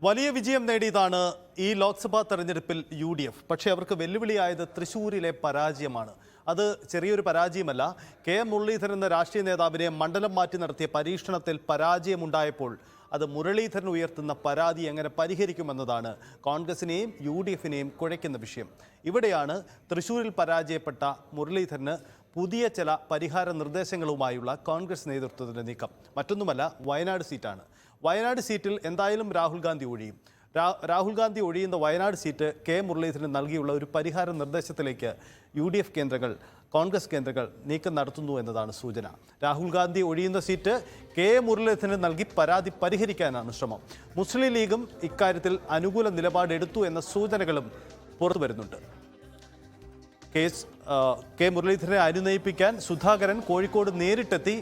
വലിയ വിജയം നേടിയതാണ് ഈ ലോക്സഭാ തെരഞ്ഞെടുപ്പിൽ UDF. പക്ഷേ അവർക്ക് വെല്ലുവിളിയായത് തൃശ്ശൂരിലെ പരാജയമാണ്. അത് ചെറിയൊരു പരാജയമല്ല. KM മുരളീധരൻ എന്ന രാഷ്ട്രീയ നേതാവിനെ മണ്ഡലം മാറ്റി നടത്തിയ പരീക്ഷണത്തിൽ പരാജയമുണ്ടായപ്പോൾ അത് മുരളീധരൻ ഉയർത്തുന്ന പരാതി എങ്ങനെ പരിഹരിക്കുമെന്നതാണ് കോൺഗ്രസിനെയും UDFിനെയും കുഴയ്ക്കുന്ന വിഷയം. ഇവിടെയാണ് തൃശ്ശൂരിൽ പരാജയപ്പെട്ട മുരളീധരന് പുതിയ ചില പരിഹാര നിർദ്ദേശങ്ങളുമായുള്ള കോൺഗ്രസ് നേതൃത്വത്തിൻ്റെ നീക്കം. മറ്റൊന്നുമല്ല, വയനാട് സീറ്റാണ്. വയനാട് സീറ്റിൽ എന്തായാലും രാഹുൽ ഗാന്ധി ഒഴിയും. രാഹുൽ ഗാന്ധി ഒഴിയുന്ന വയനാട് സീറ്റ് KM മുരളീധരന് നൽകിയുള്ള ഒരു പരിഹാര നിർദ്ദേശത്തിലേക്ക് UDF കേന്ദ്രങ്ങൾ, കോൺഗ്രസ് കേന്ദ്രങ്ങൾ നീക്കം നടത്തുന്നു എന്നതാണ് സൂചന. രാഹുൽ ഗാന്ധി ഒഴിയുന്ന സീറ്റ് KM മുരളീധരന് നൽകി പരാതി പരിഹരിക്കാനാണ് ശ്രമം. മുസ്ലിം ലീഗും ഇക്കാര്യത്തിൽ അനുകൂല നിലപാടെടുത്തു എന്ന സൂചനകളും പുറത്തു വരുന്നുണ്ട്. KM മുരളീധരനെ അനുനയിപ്പിക്കാൻ സുധാകരൻ കോഴിക്കോട് നേരിട്ടെത്തി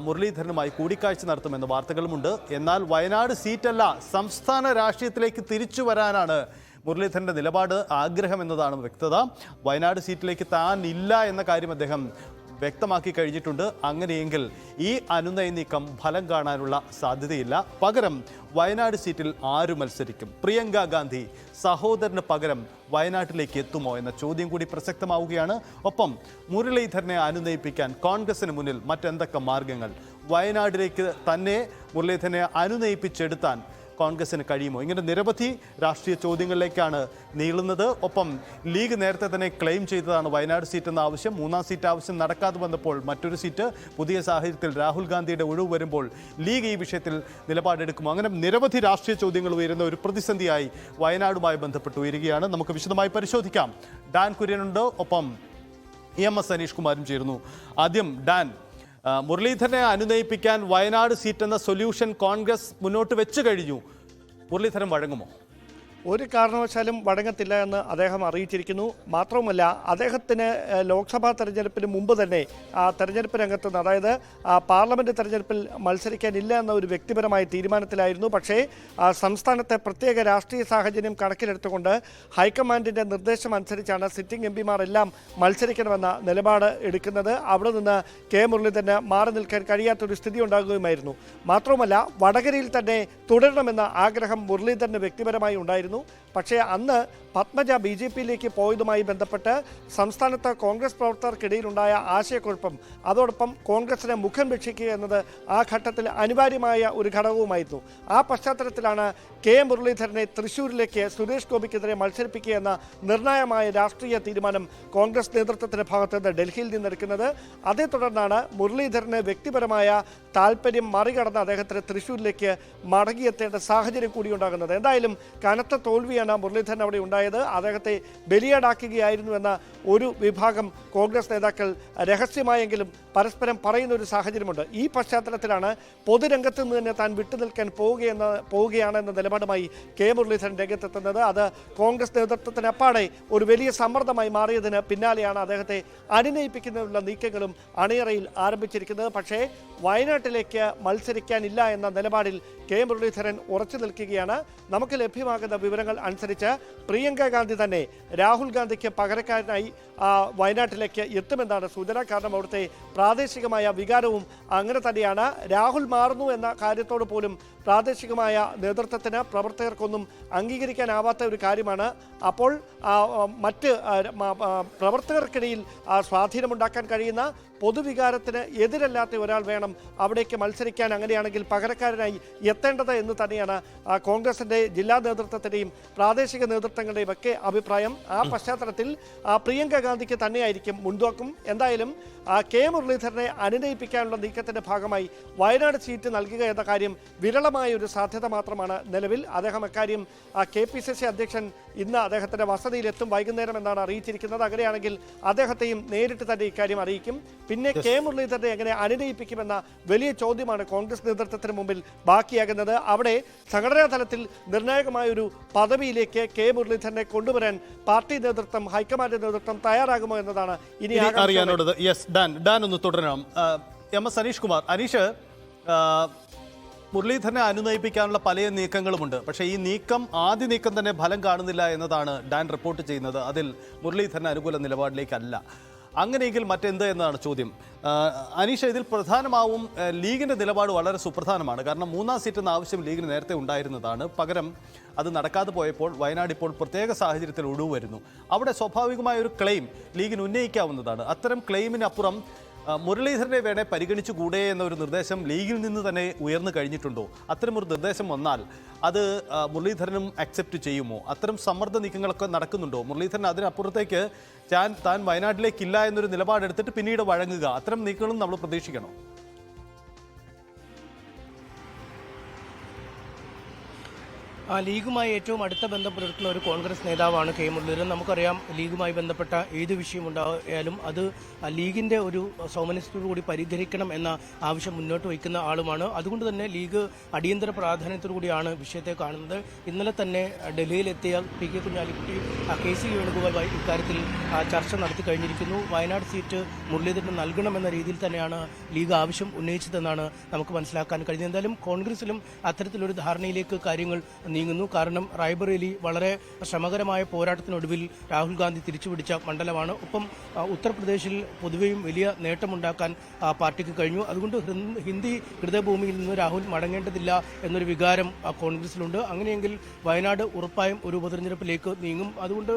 മുരളീധരനുമായി കൂടിക്കാഴ്ച നടത്തുമെന്ന വാർത്തകളുമുണ്ട്. എന്നാൽ വയനാട് സീറ്റല്ല, സംസ്ഥാന രാഷ്ട്രീയത്തിലേക്ക് തിരിച്ചു വരാനാണ് മുരളീധരൻ്റെ നിലപാട്, ആഗ്രഹം എന്നതാണ് വ്യക്തത. വയനാട് സീറ്റിലേക്ക് താൻ ഇല്ല എന്ന കാര്യം അദ്ദേഹം വ്യക്തമാക്കി കഴിഞ്ഞിട്ടുണ്ട്. അങ്ങനെയെങ്കിൽ ഈ അനുനയ നീക്കം ഫലം കാണാനുള്ള സാധ്യതയില്ല. പകരം വയനാട് സീറ്റിൽ ആര് മത്സരിക്കും? പ്രിയങ്ക ഗാന്ധി സഹോദരന് പകരം വയനാട്ടിലേക്ക് എത്തുമോ എന്ന ചോദ്യം കൂടി പ്രസക്തമാവുകയാണ്. ഒപ്പം മുരളീധരനെ അനുനയിപ്പിക്കാൻ കോൺഗ്രസിന് മുന്നിൽ മറ്റെന്തൊക്കെ മാർഗങ്ങൾ? വയനാട്ടിലേക്ക് തന്നെ മുരളീധരനെ അനുനയിപ്പിച്ചെടുത്താൻ കോൺഗ്രസിന് കഴിയുമോ? ഇങ്ങനെ നിരവധി രാഷ്ട്രീയ ചോദ്യങ്ങളിലേക്കാണ് നീളുന്നത്. ഒപ്പം ലീഗ് നേരത്തെ തന്നെ ക്ലെയിം ചെയ്തതാണ് വയനാട് സീറ്റ് എന്ന ആവശ്യം. മൂന്നാം സീറ്റ് ആവശ്യം നടക്കാതെ വന്നപ്പോൾ മറ്റൊരു സീറ്റ്, പുതിയ സാഹചര്യത്തിൽ രാഹുൽ ഗാന്ധിയുടെ ഒഴിവ് വരുമ്പോൾ ലീഗ് ഈ വിഷയത്തിൽ നിലപാടെടുക്കുമോ? അങ്ങനെ നിരവധി രാഷ്ട്രീയ ചോദ്യങ്ങൾ ഉയരുന്ന ഒരു പ്രതിസന്ധിയായി വയനാടുമായി ബന്ധപ്പെട്ട് ഉയരുകയാണ്. നമുക്ക് വിശദമായി പരിശോധിക്കാം. ഡാൻ കുര്യനുണ്ട്, ഒപ്പം EMS അനീഷ് കുമാരും ചേരുന്നു. ആദ്യം ഡാൻ, മുരളീധരനെ അനുനയിപ്പിക്കാൻ വയനാട് സീറ്റ് എന്ന സൊല്യൂഷൻ കോൺഗ്രസ് മുന്നോട്ട് വെച്ചു കഴിഞ്ഞു. മുരളീധരൻ വഴങ്ങുമോ? ഒരു കാരണവശാലും വഴങ്ങത്തില്ല എന്ന് അദ്ദേഹം അറിയിച്ചിരിക്കുന്നു. മാത്രവുമല്ല, അദ്ദേഹത്തിന് ലോക്സഭാ തെരഞ്ഞെടുപ്പിന് മുമ്പ് തന്നെ തെരഞ്ഞെടുപ്പ് രംഗത്ത് നിന്ന്, അതായത് പാർലമെൻറ്റ് തെരഞ്ഞെടുപ്പിൽ മത്സരിക്കാനില്ല എന്ന ഒരു വ്യക്തിപരമായ തീരുമാനത്തിലായിരുന്നു. പക്ഷേ സംസ്ഥാനത്തെ പ്രത്യേക രാഷ്ട്രീയ സാഹചര്യം കണക്കിലെടുത്തുകൊണ്ട് ഹൈക്കമാൻഡിൻ്റെ നിർദ്ദേശം അനുസരിച്ചാണ് സിറ്റിംഗ് MPമാർ എല്ലാം മത്സരിക്കണമെന്ന നിലപാട് എടുക്കുന്നത്. അവിടെ നിന്ന് മുരളീധരന് മാറി നിൽക്കാൻ കഴിയാത്തൊരു സ്ഥിതി ഉണ്ടാകുകയുമായിരുന്നു. മാത്രവുമല്ല, വടകരയിൽ തന്നെ തുടരണമെന്ന ആഗ്രഹം മുരളീധരന് വ്യക്തിപരമായി ഉണ്ടായിരുന്നു. പക്ഷേ അന്ന് പത്മജ BJPയിലേക്ക് പോയതുമായി ബന്ധപ്പെട്ട് സംസ്ഥാനത്ത് കോൺഗ്രസ് പ്രവർത്തകർക്കിടയിലുണ്ടായ ആശയക്കുഴപ്പം, അതോടൊപ്പം കോൺഗ്രസിനെ മുഖം രക്ഷിക്കുക എന്നത് ആ ഘട്ടത്തിൽ അനിവാര്യമായ ഒരു ഘടകവുമായിരുന്നു. ആ പശ്ചാത്തലത്തിലാണ് മുരളീധരനെ തൃശ്ശൂരിലേക്ക് സുരേഷ് ഗോപിക്കെതിരെ മത്സരിപ്പിക്കുക എന്ന നിർണായകമായ രാഷ്ട്രീയ തീരുമാനം കോൺഗ്രസ് നേതൃത്വത്തിൻ്റെ ഭാഗത്ത് നിന്ന് ഡൽഹിയിൽ നിന്നെടുക്കുന്നത്. അതേ തുടർന്നാണ് മുരളീധരന് വ്യക്തിപരമായ താല്പര്യം മറികടന്ന് അദ്ദേഹത്തിന് തൃശ്ശൂരിലേക്ക് മടങ്ങിയെത്തേണ്ട സാഹചര്യം കൂടി ഉണ്ടാകുന്നത്. എന്തായാലും കനത്ത തോൽവിയാണ് മുരളീധരൻ അവിടെ ഉണ്ടായത്. അദ്ദേഹത്തെ ബലിയാടാക്കുകയായിരുന്നു എന്ന ഒരു വിഭാഗം കോൺഗ്രസ് നേതാക്കൾ രഹസ്യമായെങ്കിലും പരസ്പരം പറയുന്ന ഒരു സാഹചര്യമുണ്ട്. ഈ പശ്ചാത്തലത്തിലാണ് പൊതുരംഗത്ത് നിന്ന് തന്നെ താൻ വിട്ടുനിൽക്കാൻ പോവുകയാണെന്ന നിലപാടുമായി മുരളീധരൻ രംഗത്തെത്തുന്നത്. അത് കോൺഗ്രസ് നേതൃത്വത്തിന് അപ്പാടെ ഒരു വലിയ സമ്മർദ്ദമായി മാറിയതിന് പിന്നാലെയാണ് അദ്ദേഹത്തെ അനുനയിപ്പിക്കുന്നതിനുള്ള നീക്കങ്ങളും അണിയറയിൽ ആരംഭിച്ചിരിക്കുന്നത്. പക്ഷേ വയനാട്ടിലേക്ക് മത്സരിക്കാനില്ല എന്ന നിലപാടിൽ മുരളീധരൻ ഉറച്ചു നിൽക്കുകയാണ്. നമുക്ക് ലഭ്യമാകുന്ന വിവരങ്ങൾ അനുസരിച്ച് പ്രിയങ്ക ഗാന്ധി തന്നെ രാഹുൽ ഗാന്ധിക്ക് പകരക്കാരനായി വയനാട്ടിലേക്ക് എത്തുമെന്നാണ് സൂചന. കാരണം അവിടുത്തെ പ്രാദേശികമായ വികാരവും അങ്ങനെ തന്നെയാണ്. രാഹുൽ മാറുന്നു എന്ന കാര്യത്തോട് പോലും പ്രാദേശികമായ നേതൃത്വത്തിന്, പ്രവർത്തകർക്കൊന്നും അംഗീകരിക്കാനാവാത്ത ഒരു കാര്യമാണ്. അപ്പോൾ മറ്റ് പ്രവർത്തകർക്കിടയിൽ സ്വാധീനമുണ്ടാക്കാൻ കഴിയുന്ന, പൊതുവികാരത്തിന് എതിരല്ലാത്ത ഒരാൾ വേണം അവിടേക്ക് മത്സരിക്കാൻ. അങ്ങനെയാണെങ്കിൽ പകരക്കാരനായി എത്തേണ്ടത് എന്ന് തന്നെയാണ് കോൺഗ്രസിൻ്റെ ജില്ലാ നേതൃത്വത്തിൻ്റെയും പ്രാദേശിക നേതൃത്വങ്ങളുടെയും ഒക്കെ അഭിപ്രായം. ആ പശ്ചാത്തലത്തിൽ പ്രിയങ്ക ഗാന്ധിക്ക് തന്നെയായിരിക്കും മുൻതൂക്കം. എന്തായാലും മുരളീധരനെ അനുനയിപ്പിക്കാനുള്ള നീക്കത്തിൻ്റെ ഭാഗമായി വയനാട് സീറ്റ് നൽകുക എന്ന കാര്യം വിരളമായ ഒരു സാധ്യത മാത്രമാണ് നിലവിൽ. അദ്ദേഹം അക്കാര്യം KPCC അധ്യക്ഷൻ ഇന്ന് അദ്ദേഹത്തിൻ്റെ വസതിയിലെത്തും വൈകുന്നേരം എന്നാണ് അറിയിച്ചിരിക്കുന്നത്. അങ്ങനെയാണെങ്കിൽ അദ്ദേഹത്തെയും നേരിട്ട് തന്നെ ഇക്കാര്യം അറിയിക്കും. പിന്നെ മുരളീധരനെ എങ്ങനെ അനുനയിപ്പിക്കുമെന്ന വലിയ ചോദ്യമാണ് കോൺഗ്രസ് നേതൃത്വത്തിന് മുമ്പിൽ ബാക്കിയാകുന്നത്. അവിടെ സംഘടനാ തലത്തിൽ നിർണായകമായ ഒരു പദവിയിലേക്ക് മുരളീധരനെ കൊണ്ടുവരാൻ പാർട്ടി നേതൃത്വം, ഹൈക്കമാൻഡ് നേതൃത്വം തയ്യാറാകുമോ എന്നതാണ് ഇനി അറിയാനുള്ളത്. ഡാൻ ഒന്ന് തുടരണം. EMS അനീഷ് കുമാർ, അനീഷ്, മുരളീധരനെ അനുനയിപ്പിക്കാനുള്ള പല നീക്കങ്ങളുമുണ്ട്. പക്ഷേ ഈ ആദ്യ നീക്കം തന്നെ ഫലം കാണുന്നില്ല എന്നതാണ് ഡാൻ റിപ്പോർട്ട് ചെയ്യുന്നത്. അതിൽ മുരളീധരന് അനുകൂല നിലപാടിലേക്കല്ല. അങ്ങനെയെങ്കിൽ മറ്റെന്ത് എന്നതാണ് ചോദ്യം. അനീഷ, ഇതിൽ പ്രധാനമാവും ലീഗിൻ്റെ നിലപാട് വളരെ സുപ്രധാനമാണ്. കാരണം 3ാം സീറ്റ് എന്ന ആവശ്യം ലീഗിന് നേരത്തെ ഉണ്ടായിരുന്നതാണ്. പകരം അത് നടക്കാതെ പോയപ്പോൾ വയനാട് ഇപ്പോൾ പ്രത്യേക സാഹചര്യത്തിൽ ഒഴിവ് വരുന്നു. അവിടെ സ്വാഭാവികമായ ഒരു ക്ലെയിം ലീഗിന് ഉന്നയിക്കാവുന്നതാണ്. അത്തരം ക്ലെയിമിനപ്പുറം മുരളീധരനെ വേണേ പരിഗണിച്ചുകൂടെ എന്നൊരു നിർദ്ദേശം ലീഗിൽ നിന്ന് തന്നെ ഉയർന്നു കഴിഞ്ഞിട്ടുണ്ടോ? അത്തരമൊരു നിർദ്ദേശം വന്നാൽ അത് മുരളീധരനും അക്സെപ്റ്റ് ചെയ്യുമോ? അത്തരം സമ്മർദ്ദ നീക്കങ്ങളൊക്കെ നടക്കുന്നുണ്ടോ? മുരളീധരൻ അതിനപ്പുറത്തേക്ക് താൻ വയനാട്ടിലേക്കില്ല എന്നൊരു നിലപാടെടുത്തിട്ട് പിന്നീട് വഴങ്ങുക, അത്തരം നീക്കങ്ങളും നമ്മൾ പ്രതീക്ഷിക്കണോ? ലീഗുമായി ഏറ്റവും അടുത്ത ബന്ധം പുലർത്തുന്ന ഒരു കോൺഗ്രസ് നേതാവാണ് കെ മുരളീധരൻ. നമുക്കറിയാം, ലീഗുമായി ബന്ധപ്പെട്ട ഏത് വിഷയമുണ്ടായാലും അത് ലീഗിൻ്റെ ഒരു സൗമനസ്യത്തോടുകൂടി പരിഹരിക്കണം എന്ന ആവശ്യം മുന്നോട്ട് വയ്ക്കുന്ന ആളുമാണ്. അതുകൊണ്ട് തന്നെ ലീഗ് അടിയന്തര പ്രാധാന്യത്തോടുകൂടിയാണ് വിഷയത്തെ കാണുന്നത്. ഇന്നലെ തന്നെ ഡൽഹിയിലെത്തിയ P K Kunhalikutty KC Venugopal ഇക്കാര്യത്തിൽ ചർച്ച നടത്തി കഴിഞ്ഞിരിക്കുന്നു. വയനാട് സീറ്റ് മുരളീധരന് നൽകണമെന്ന രീതിയിൽ തന്നെയാണ് ലീഗ് ആവശ്യം ഉന്നയിച്ചതെന്നാണ് നമുക്ക് മനസ്സിലാക്കാൻ കഴിഞ്ഞത്. എന്തായാലും കോൺഗ്രസിലും അത്തരത്തിലൊരു ധാരണയിലേക്ക് കാര്യങ്ങൾ നീങ്ങുന്നു. കാരണം റായ്ബറേലി വളരെ ശ്രമകരമായ പോരാട്ടത്തിനൊടുവിൽ രാഹുൽ ഗാന്ധി തിരിച്ചുപിടിച്ച മണ്ഡലമാണ്. ഒപ്പം ഉത്തർപ്രദേശിൽ പൊതുവെയും വലിയ നേട്ടമുണ്ടാക്കാൻ പാർട്ടിക്ക് കഴിഞ്ഞു. അതുകൊണ്ട് ഹിന്ദി ഹൃദയഭൂമിയിൽ നിന്ന് രാഹുൽ മടങ്ങേണ്ടതില്ല എന്നൊരു വികാരം കോൺഗ്രസിലുണ്ട്. അങ്ങനെയെങ്കിൽ വയനാട് ഉറപ്പായും ഒരു ഉപതെരഞ്ഞെടുപ്പിലേക്ക് നീങ്ങും. അതുകൊണ്ട്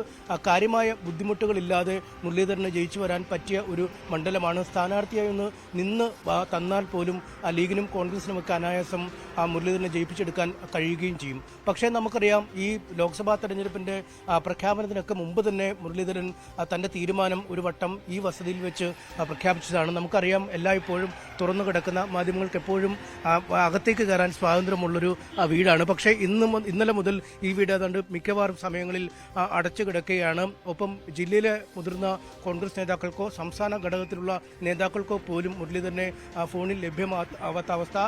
കാര്യമായ ബുദ്ധിമുട്ടുകളില്ലാതെ മുരളീധരന് ജയിച്ചു വരാൻ പറ്റിയ ഒരു മണ്ഡലമാണ്. സ്ഥാനാർത്ഥിയായി ഒന്ന് നിന്ന് തന്നാൽ പോലും ലീഗിനും കോൺഗ്രസിനുമൊക്കെ അനായാസം മുരളീധരനെ ജയിപ്പിച്ചെടുക്കാൻ കഴിയുകയും ചെയ്യും. പക്ഷേ നമുക്കറിയാം, ഈ ലോക്സഭാ തെരഞ്ഞെടുപ്പിന്റെ പ്രഖ്യാപനത്തിനൊക്കെ മുമ്പ് തന്നെ മുരളീധരൻ തന്റെ തീരുമാനം ഒരു വട്ടം ഈ വസതിയിൽ വെച്ച് പ്രഖ്യാപിച്ചതാണ്. നമുക്കറിയാം, എല്ലായ്പ്പോഴും തുറന്നു കിടക്കുന്ന, മാധ്യമങ്ങൾക്ക് എപ്പോഴും അകത്തേക്ക് കയറാൻ സ്വാതന്ത്ര്യമുള്ളൊരു വീടാണ്. പക്ഷേ ഇന്നലെ മുതൽ ഈ വീട് ഏതാണ്ട് മിക്കവാറും സമയങ്ങളിൽ അടച്ചു കിടക്കുകയാണ്. ഒപ്പം ജില്ലയിലെ മുതിർന്ന കോൺഗ്രസ് നേതാക്കൾക്കോ സംസ്ഥാന ഘടകത്തിലുള്ള നേതാക്കൾക്കോ പോലും മുരളീധരനെ ഫോണിൽ ലഭ്യമാവാത്ത അവസ്ഥ.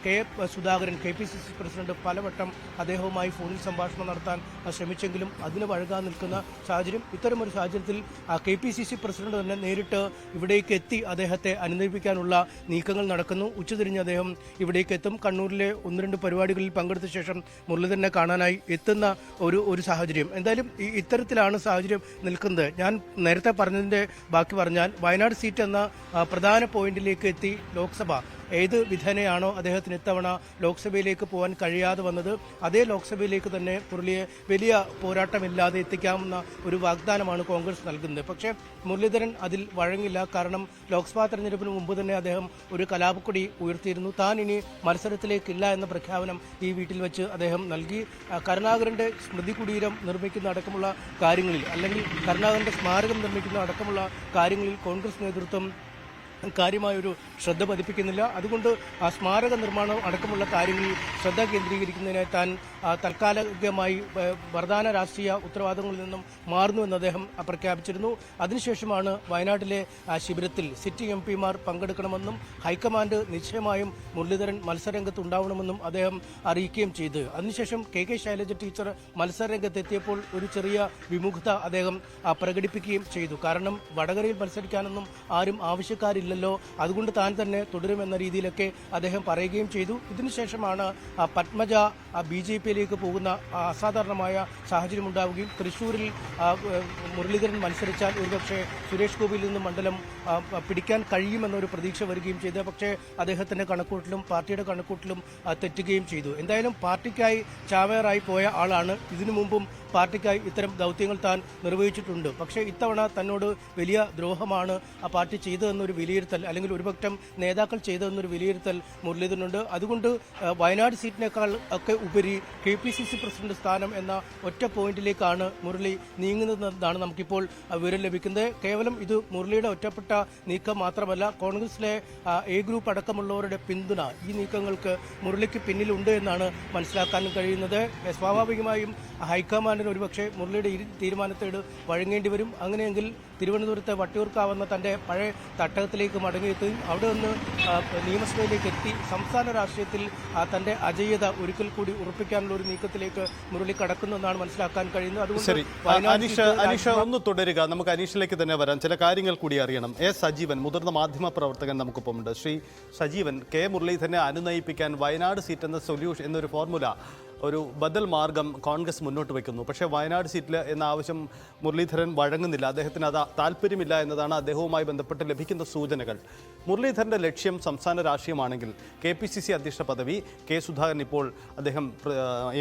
കെ സുധാകരൻ KPCC പ്രസിഡന്റ് പലവട്ടം അദ്ദേഹവുമായി ഫോണിൽ സംഭാഷണം നടത്താൻ ശ്രമിച്ചെങ്കിലും അതിന് വഴങ്ങാൻ നിൽക്കുന്ന സാഹചര്യം. ഇത്തരമൊരു സാഹചര്യത്തിൽ KPCC പ്രസിഡന്റ് തന്നെ നേരിട്ട് ഇവിടേക്ക് എത്തി അദ്ദേഹത്തെ അനുനയിപ്പിക്കാനുള്ള നീക്കങ്ങൾ നടക്കുന്നു. ഉച്ചതിരിഞ്ഞ് അദ്ദേഹം ഇവിടേക്ക് എത്തും. കണ്ണൂരിലെ 1-2 പരിപാടികളിൽ പങ്കെടുത്ത ശേഷം മുരളീധരനെ കാണാനായി എത്തുന്ന ഒരു സാഹചര്യം. എന്തായാലും ഇത്തരത്തിലാണ് സാഹചര്യം നിൽക്കുന്നത്. ഞാൻ നേരത്തെ പറഞ്ഞതിന്റെ ബാക്കി പറഞ്ഞാൽ, വയനാട് സീറ്റ് എന്ന പ്രധാന പോയിന്റിലേക്ക് എത്തി ലോക്സഭ ഏത് വിധേനയാണോ അദ്ദേഹത്തിന് ഇത്തവണ ലോക്സഭയിലേക്ക് പോകാൻ കഴിയാതെ വന്നത്, അതേ ലോക്സഭയിലേക്ക് തന്നെ മുരളിയെ വലിയ പോരാട്ടമില്ലാതെ എത്തിക്കാവുന്ന ഒരു വാഗ്ദാനമാണ് കോൺഗ്രസ് നൽകുന്നത്. പക്ഷേ മുരളീധരൻ അതിൽ വഴങ്ങില്ല. കാരണം ലോക്സഭാ തെരഞ്ഞെടുപ്പിന് മുമ്പ് തന്നെ അദ്ദേഹം ഒരു കലാപക്കൊടി ഉയർത്തിയിരുന്നു. താൻ ഇനി മത്സരത്തിലേക്കില്ല എന്ന പ്രഖ്യാപനം ഈ വീട്ടിൽ വെച്ച് അദ്ദേഹം നൽകി. കരുണാകരന്റെ സ്മൃതി കുടീരം നിർമ്മിക്കുന്ന അടക്കമുള്ള കാര്യങ്ങളിൽ, അല്ലെങ്കിൽ കരുണാകരന്റെ സ്മാരകം നിർമ്മിക്കുന്ന അടക്കമുള്ള കാര്യങ്ങളിൽ കോൺഗ്രസ് നേതൃത്വം കാര്യമായൊരു ശ്രദ്ധ പതിപ്പിക്കുന്നില്ല. അതുകൊണ്ട് സ്മാരക നിർമ്മാണം അടക്കമുള്ള കാര്യങ്ങളിൽ ശ്രദ്ധ കേന്ദ്രീകരിക്കുന്നതിനായി താൻ താൽക്കാലികമായി പ്രധാന രാഷ്ട്രീയ ഉത്തരവാദിത്തങ്ങളിൽ നിന്നും മാറുന്നുവെന്ന് അദ്ദേഹം പ്രഖ്യാപിച്ചിരുന്നു. അതിനുശേഷമാണ് വയനാട്ടിലെ ശിബിരത്തിൽ സിറ്റിംഗ് MP-മാർ പങ്കെടുക്കണമെന്നും ഹൈക്കമാൻഡ് നിശ്ചയമായും മുരളീധരൻ മത്സരരംഗത്ത് ഉണ്ടാവണമെന്നും അദ്ദേഹം അറിയിക്കുകയും ചെയ്തു. അതിനുശേഷം KK ശൈലജ ടീച്ചർ മത്സരരംഗത്തെത്തിയപ്പോൾ ഒരു ചെറിയ വിമുഖത അദ്ദേഹം പ്രകടിപ്പിക്കുകയും ചെയ്തു. കാരണം വടകരയിൽ മത്സരിക്കാനൊന്നും ആരും ആവശ്യക്കാരില്ല, അതുകൊണ്ട് താൻ തന്നെ തുടരുമെന്ന രീതിയിലൊക്കെ അദ്ദേഹം പറയുകയും ചെയ്തു. ഇതിനുശേഷമാണ് പത്മജ BJPയിലേക്ക് പോകുന്ന അസാധാരണമായ സാഹചര്യം ഉണ്ടാവുകയും തൃശ്ശൂരിൽ മുരളീധരൻ മത്സരിച്ചാൽ ഒരുപക്ഷെ സുരേഷ് ഗോപിയിൽ നിന്ന് മണ്ഡലം പിടിക്കാൻ കഴിയുമെന്നൊരു പ്രതീക്ഷ വരികയും ചെയ്തു. പക്ഷേ അദ്ദേഹത്തിന്റെ കണക്കൂട്ടിലും പാർട്ടിയുടെ കണക്കൂട്ടിലും തെറ്റുകയും ചെയ്തു. എന്തായാലും പാർട്ടിക്കായി ചാവേറായി പോയ ആളാണ്. ഇതിനു മുമ്പും പാർട്ടിക്കായി ഇത്തരം ദൗത്യങ്ങൾ താൻ നിർവഹിച്ചിട്ടുണ്ട്. പക്ഷേ ഇത്തവണ തന്നോട് വലിയ ദ്രോഹമാണ് ആ പാർട്ടി ചെയ്തതെന്നൊരു വിലയിരുത്തൽ, അല്ലെങ്കിൽ ഒരുപക്ഷം നേതാക്കൾ ചെയ്തതെന്നൊരു വിലയിരുത്തൽ മുരളീധരനുണ്ട്. അതുകൊണ്ട് വയനാട് സീറ്റിനേക്കാൾ ഒക്കെ ഉപരി KPCC പ്രസിഡന്റ് സ്ഥാനം എന്ന ഒറ്റ പോയിന്റിലേക്കാണ് മുരളി നീങ്ങുന്നതെന്നാണ് നമുക്കിപ്പോൾ വിവരം ലഭിക്കുന്നത്. കേവലം ഇത് മുരളിയുടെ ഒറ്റപ്പെട്ട നീക്കം മാത്രമല്ല, കോൺഗ്രസിലെ A ഗ്രൂപ്പ് അടക്കമുള്ളവരുടെ പിന്തുണ ഈ നീക്കങ്ങൾക്ക് മുരളിക്ക് പിന്നിലുണ്ട് എന്നാണ് മനസ്സിലാക്കാൻ കഴിയുന്നത്. സ്വാഭാവികമായും ഹൈക്കമാൻഡിന് ഒരുപക്ഷെ മുരളിയുടെ ഈ തീരുമാനത്തോട് വഴങ്ങേണ്ടി വരും. അങ്ങനെയെങ്കിൽ തിരുവനന്തപുരത്തെ വട്ടിയൂർക്കാവുന്ന തന്റെ പഴയ തട്ടകത്തിലേക്ക് മടങ്ങിയെത്തുകയും അവിടെ നിന്ന് നിയമസഭയിലേക്ക് എത്തി സംസ്ഥാന രാഷ്ട്രീയത്തിൽ തന്റെ അജയ്യത ഒരിക്കൽ കൂടി ഉറപ്പിക്കാനുള്ള ഒരു നീക്കത്തിലേക്ക് മുരളി കടക്കുന്നെന്നാണ് മനസ്സിലാക്കാൻ കഴിയുന്നത്. അതുകൊണ്ട് അനീഷ ഒന്ന് തുടരുക, നമുക്ക് അനീഷിലേക്ക് തന്നെ വരാം. ചില കാര്യങ്ങൾ കൂടി അറിയണം. സജീവൻ, മുതിർന്ന മാധ്യമ പ്രവർത്തകൻ നമുക്കൊപ്പമുണ്ട്. ശ്രീ സജീവൻ, കെ മുരളീധരനെ അനുനയിപ്പിക്കാൻ വയനാട് സീറ്റ് എന്ന സൊല്യൂഷൻ എന്നൊരു ഫോർമുല ഒരു ബദൽ മാർഗം കോൺഗ്രസ് മുന്നോട്ട് വയ്ക്കുന്നു. പക്ഷേ വയനാട് സീറ്റിൽ എന്ന ആവശ്യം മുരളീധരൻ വഴങ്ങുന്നില്ല. അദ്ദേഹത്തിന് അത് താല്പര്യമില്ല എന്നതാണ് അദ്ദേഹവുമായി ബന്ധപ്പെട്ട് ലഭിക്കുന്ന സൂചനകൾ. മുരളീധരൻ്റെ ലക്ഷ്യം സംസ്ഥാന രാഷ്ട്രീയമാണെങ്കിൽ KPCC അധ്യക്ഷ പദവി കെ സുധാകരൻ ഇപ്പോൾ അദ്ദേഹം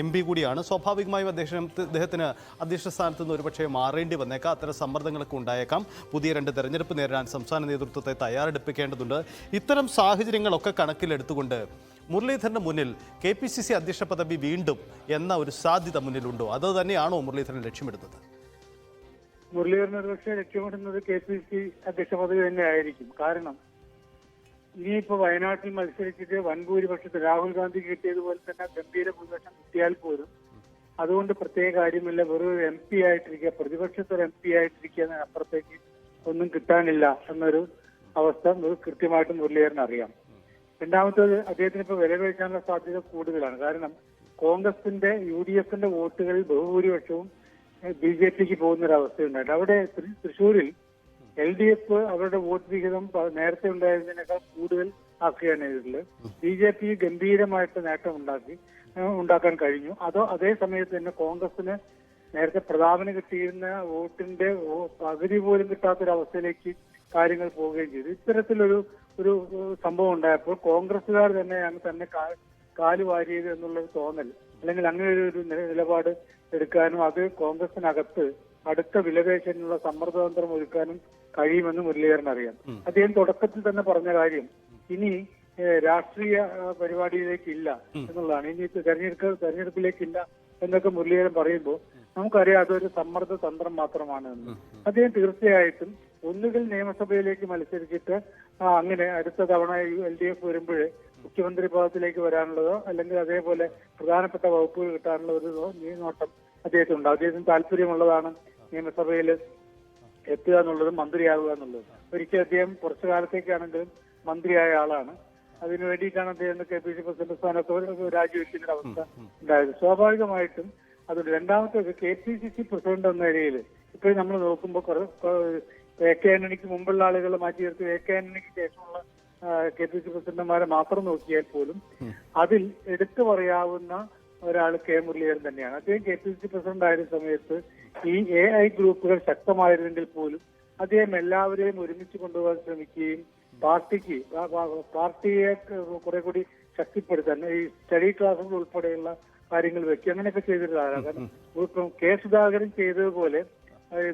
MP കൂടിയാണ്. സ്വാഭാവികമായും അദ്ദേഹത്തിന് അധ്യക്ഷ സ്ഥാനത്ത് നിന്ന് ഒരുപക്ഷെ മാറേണ്ടി വന്നേക്കാം. അത്തരം സമ്മർദ്ദങ്ങളൊക്കെ ഉണ്ടായേക്കാം. പുതിയ 2 തെരഞ്ഞെടുപ്പ് നേരിടാൻ സംസ്ഥാന നേതൃത്വത്തെ തയ്യാറെടുപ്പിക്കേണ്ടതുണ്ട്. ഇത്തരം സാഹചര്യങ്ങളൊക്കെ കണക്കിലെടുത്തുകൊണ്ട് മുരളീധരന് മുന്നിൽ KPCC അധ്യക്ഷ പദവി വീണ്ടും എന്ന ഒരു സാധ്യത മുന്നിലുണ്ടോ? അത് തന്നെയാണോ മുരളീധരൻ ലക്ഷ്യമിടുന്നത്? മുരളീധരൻ ഒരുപക്ഷെ ലക്ഷ്യമിടുന്നത് KPCC അധ്യക്ഷ പദവി തന്നെ ആയിരിക്കും. കാരണം ഇനിയിപ്പോ വയനാട്ടിൽ മത്സരിച്ചിട്ട് വൻ ഭൂരിപക്ഷത്തിൽ രാഹുൽ ഗാന്ധി കിട്ടിയതുപോലെ തന്നെ ഗംഭീര ഭൂരിപക്ഷം കിട്ടിയാൽ പോലും അതുകൊണ്ട് പ്രത്യേക കാര്യമില്ല. വെറും MP ആയിട്ടിരിക്കുക, പ്രതിപക്ഷത്തൊരു MP ആയിട്ടിരിക്കുക, അപ്പുറത്തേക്ക് ഒന്നും കിട്ടാനില്ല എന്നൊരു അവസ്ഥ കൃത്യമായിട്ട് മുരളീധരൻ അറിയാം. രണ്ടാമത്തേത്, അദ്ദേഹത്തിന് ഇപ്പൊ വിലപേശാനുള്ള സാധ്യത കൂടുതലാണ്. കാരണം കോൺഗ്രസിന്റെ UDFന്റെ വോട്ടുകളിൽ ബഹുഭൂരിപക്ഷവും BJPക്ക് പോകുന്നൊരവസ്ഥയുണ്ടായിട്ട് അവിടെ തൃശ്ശൂരിൽ LDF അവരുടെ വോട്ട് വിഹിതം നേരത്തെ ഉണ്ടായിരുന്നതിനേക്കാൾ കൂടുതൽ ആക്കുകയാണ് ചെയ്തിട്ടുള്ളത്. BJP ഗംഭീരമായിട്ട് നേട്ടം ഉണ്ടാക്കാൻ കഴിഞ്ഞു. അതേ സമയത്ത് തന്നെ കോൺഗ്രസിന് നേരത്തെ പ്രതാപന് കിട്ടിയിരുന്ന വോട്ടിന്റെ പകുതി പോലും കിട്ടാത്തൊരവസ്ഥയിലേക്ക് കാര്യങ്ങൾ പോവുകയും ചെയ്തു. ഇത്തരത്തിലൊരു സംഭവം ഉണ്ടായപ്പോൾ കോൺഗ്രസുകാർ തന്നെയാണ് തന്നെ കാല് വാരിയത് എന്നുള്ളൊരു തോന്നൽ, അല്ലെങ്കിൽ അങ്ങനെ ഒരു നിലപാട് എടുക്കാനും അത് കോൺഗ്രസിനകത്ത് അടുത്ത വിലപേശനുള്ള സമ്മർദ്ദതന്ത്രം ഒരുക്കാനും കഴിയുമെന്ന് മുരളീധരൻ അറിയാം. അദ്ദേഹം തുടക്കത്തിൽ തന്നെ പറഞ്ഞ കാര്യം ഇനി രാഷ്ട്രീയ പരിപാടിയിലേക്കില്ല എന്നുള്ളതാണ്. ഇനി തെരഞ്ഞെടുപ്പിലേക്കില്ല എന്നൊക്കെ മുരളീധരൻ പറയുമ്പോൾ നമുക്കറിയാം അതൊരു സമ്മർദ്ദ തന്ത്രം മാത്രമാണ് എന്ന്. അദ്ദേഹം തീർച്ചയായിട്ടും ഒന്നുകിൽ നിയമസഭയിലേക്ക് മത്സരിച്ചിട്ട് അങ്ങനെ അടുത്ത തവണ LDF വരുമ്പോൾ മുഖ്യമന്ത്രി പദത്തിലേക്ക് വരാനുള്ളതോ അല്ലെങ്കിൽ അതേപോലെ പ്രധാനപ്പെട്ട വകുപ്പുകൾ കിട്ടാനുള്ള ഒരു നോട്ടം അദ്ദേഹത്തിനുണ്ട്. അദ്ദേഹത്തിന് താല്പര്യമുള്ളതാണ് നിയമസഭയിൽ എത്തുക എന്നുള്ളതും മന്ത്രിയാവുക എന്നുള്ളതും. ഒരിക്കൽ അദ്ദേഹം കുറച്ചു കാലത്തേക്കാണെങ്കിലും മന്ത്രിയായ ആളാണ്. അതിനു വേണ്ടിയിട്ടാണ് അദ്ദേഹം KPCC പ്രസിഡന്റ് സ്ഥാനത്ത് രാജിവെക്കുന്ന അവസ്ഥ ഉണ്ടായത്. സ്വാഭാവികമായിട്ടും അതുകൊണ്ട് രണ്ടാമത്തെ KPCC പ്രസിഡന്റ് എന്ന നിലയിൽ ഇപ്പോൾ നമ്മൾ നോക്കുമ്പോൾ AK ആന്റണിക്ക് മുമ്പുള്ള ആളുകളെ മാറ്റി നിർത്തി AK ആന്റണിക്ക് ശേഷമുള്ള KPCC പ്രസിഡന്റുമാരെ മാത്രം നോക്കിയാൽ പോലും അതിൽ എടുത്തു പറയാവുന്ന ഒരാൾ K മുരളീധരൻ തന്നെയാണ്. അദ്ദേഹം KPCC പ്രസിഡന്റ് ആയിരുന്ന സമയത്ത് ഈ AI ഗ്രൂപ്പുകൾ ശക്തമായിരുന്നെങ്കിൽ പോലും അദ്ദേഹം എല്ലാവരെയും ഒരുമിച്ച് കൊണ്ടുപോകാൻ ശ്രമിക്കുകയും പാർട്ടിയെ കുറെ കൂടി ശക്തിപ്പെടുത്താൻ ഈ സ്റ്റഡി ക്ലാസുകൾ ഉൾപ്പെടെയുള്ള കാര്യങ്ങൾ വെക്കുക അങ്ങനെയൊക്കെ ചെയ്തിട്ടുള്ളതാണ്. കാരണം ഇപ്പം K സുധാകരൻ ചെയ്തതുപോലെ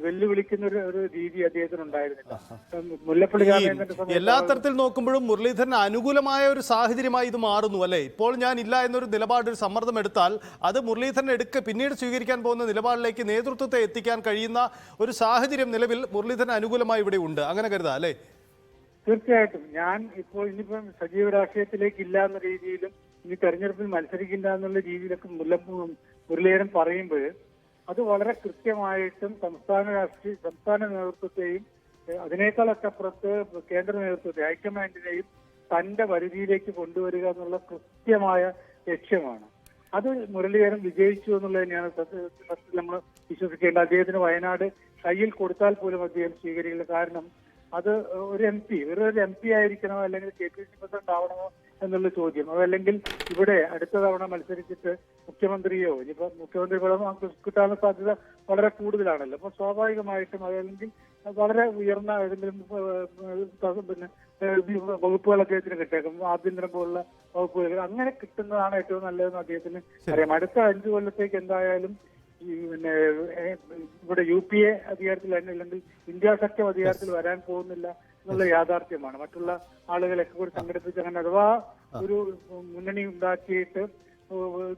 വെല്ലുവിളിക്കുന്ന ഒരു രീതി അദ്ദേഹത്തിന് ഉണ്ടായിരുന്നില്ല. മുല്ലപ്പള്ളി രാമചന്ദ്രന്റെ എല്ലാ തരത്തിൽ നോക്കുമ്പോഴും മുരളീധരന് അനുകൂലമായ ഒരു സാഹചര്യമായി ഇത് മാറുന്നു അല്ലേ? ഇപ്പോൾ ഞാൻ ഇല്ല എന്നൊരു നിലപാട്, ഒരു സമ്മർദ്ദം എടുത്താൽ അത് മുരളീധരൻ പിന്നീട് സ്വീകരിക്കാൻ പോകുന്ന നിലപാടിലേക്ക് നേതൃത്വത്തെ എത്തിക്കാൻ കഴിയുന്ന ഒരു സാഹചര്യം നിലവിൽ മുരളീധരൻ അനുകൂലമായി ഇവിടെ ഉണ്ട്, അങ്ങനെ കരുതാം അല്ലേ? തീർച്ചയായിട്ടും. ഞാൻ ഇനിയിപ്പം സജീവ രാഷ്ട്രീയത്തിലേക്ക് ഇല്ല എന്ന രീതിയിലും ഇനി തെരഞ്ഞെടുപ്പിൽ മത്സരിക്കില്ല എന്നുള്ള രീതിയിലൊക്കെ മുരളീധരൻ പറയുമ്പോൾ അത് വളരെ കൃത്യമായിട്ടും സംസ്ഥാന നേതൃത്വത്തെയും അതിനേക്കാളൊക്കെ അപ്പുറത്ത് കേന്ദ്ര നേതൃത്വത്തെ ഹൈക്കമാൻഡിനെയും തന്റെ പരിധിയിലേക്ക് കൊണ്ടുവരിക എന്നുള്ള കൃത്യമായ ലക്ഷ്യമാണ്. അത് മുരളീധരൻ വിജയിച്ചു എന്നുള്ളത് തന്നെയാണ് സത്യത്തിൽ നമ്മൾ വിശ്വസിക്കേണ്ടത്. അദ്ദേഹത്തിന് വയനാട് കയ്യിൽ കൊടുത്താൽ പോലും അദ്ദേഹം സ്വീകരിക്കില്ല. കാരണം അത് ഒരു വെറൊരു MP ആയിരിക്കണോ അല്ലെങ്കിൽ KPCC പ്രസിഡന്റ് ആവണമോ എന്നുള്ള ചോദ്യം, അതല്ലെങ്കിൽ ഇവിടെ അടുത്ത തവണ മത്സരിച്ചിട്ട് മുഖ്യമന്ത്രിയോ ഇനിയിപ്പോ മുഖ്യമന്ത്രി പദം കിട്ടാനുള്ള സാധ്യത വളരെ കൂടുതലാണല്ലോ. അപ്പൊ സ്വാഭാവികമായിട്ടും അതല്ലെങ്കിൽ വളരെ ഉയർന്ന ഏതെങ്കിലും വകുപ്പുകൾ അദ്ദേഹത്തിന് കിട്ടേക്കും. ആഭ്യന്തരം പോലുള്ള വകുപ്പുകൾ അങ്ങനെ കിട്ടുന്നതാണ് ഏറ്റവും നല്ലതെന്ന് അദ്ദേഹത്തിന് അറിയാം. അടുത്ത 5 കൊല്ലത്തേക്ക് എന്തായാലും ഇവിടെ UPA അധികാരത്തിൽ അല്ലെങ്കിൽ ഇന്ത്യ സഖ്യം അധികാരത്തിൽ വരാൻ പോകുന്നില്ല എന്നുള്ള യാഥാർത്ഥ്യമാണ്. മറ്റുള്ള ആളുകളൊക്കെ കൂടി സംഘടിപ്പിച്ച് അങ്ങനെ അഥവാ ഒരു മുന്നണി ഉണ്ടാക്കിയിട്ട്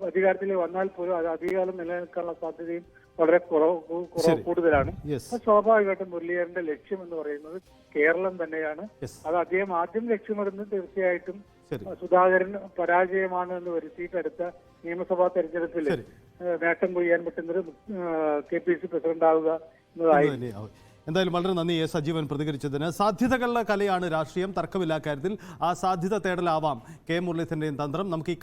അധികാരത്തിൽ വന്നാൽ പോലും അത് അധികാരം നിലനിൽക്കാനുള്ള സാധ്യതയും വളരെ കൂടുതലാണ്. സ്വാഭാവികമായിട്ടും മുരളീധരന്റെ ലക്ഷ്യം എന്ന് പറയുന്നത് കേരളം തന്നെയാണ്. അത് അദ്ദേഹം ആദ്യം ലക്ഷ്യമിടുന്നത് തീർച്ചയായിട്ടും സുധാകരൻ പരാജയമാണ് എന്ന് വരുത്തിയിട്ട് അടുത്ത നിയമസഭാ തെരഞ്ഞെടുപ്പിൽ നേട്ടം കൊയ്യാൻ പറ്റുന്നത് KPCC പ്രസിഡന്റ് ആവുക എന്നതായിരിക്കും. എന്തായാലും വളരെ നന്ദി സജീവൻ പ്രതികരിച്ചതിന്. സാധ്യതകളുടെ കലയാണ് രാഷ്ട്രീയം, തർക്കമില്ല കാര്യത്തിൽ. ആ സാധ്യത തേടലാവാം K മുരളീധരന്റെയും തന്ത്രം. നമുക്ക്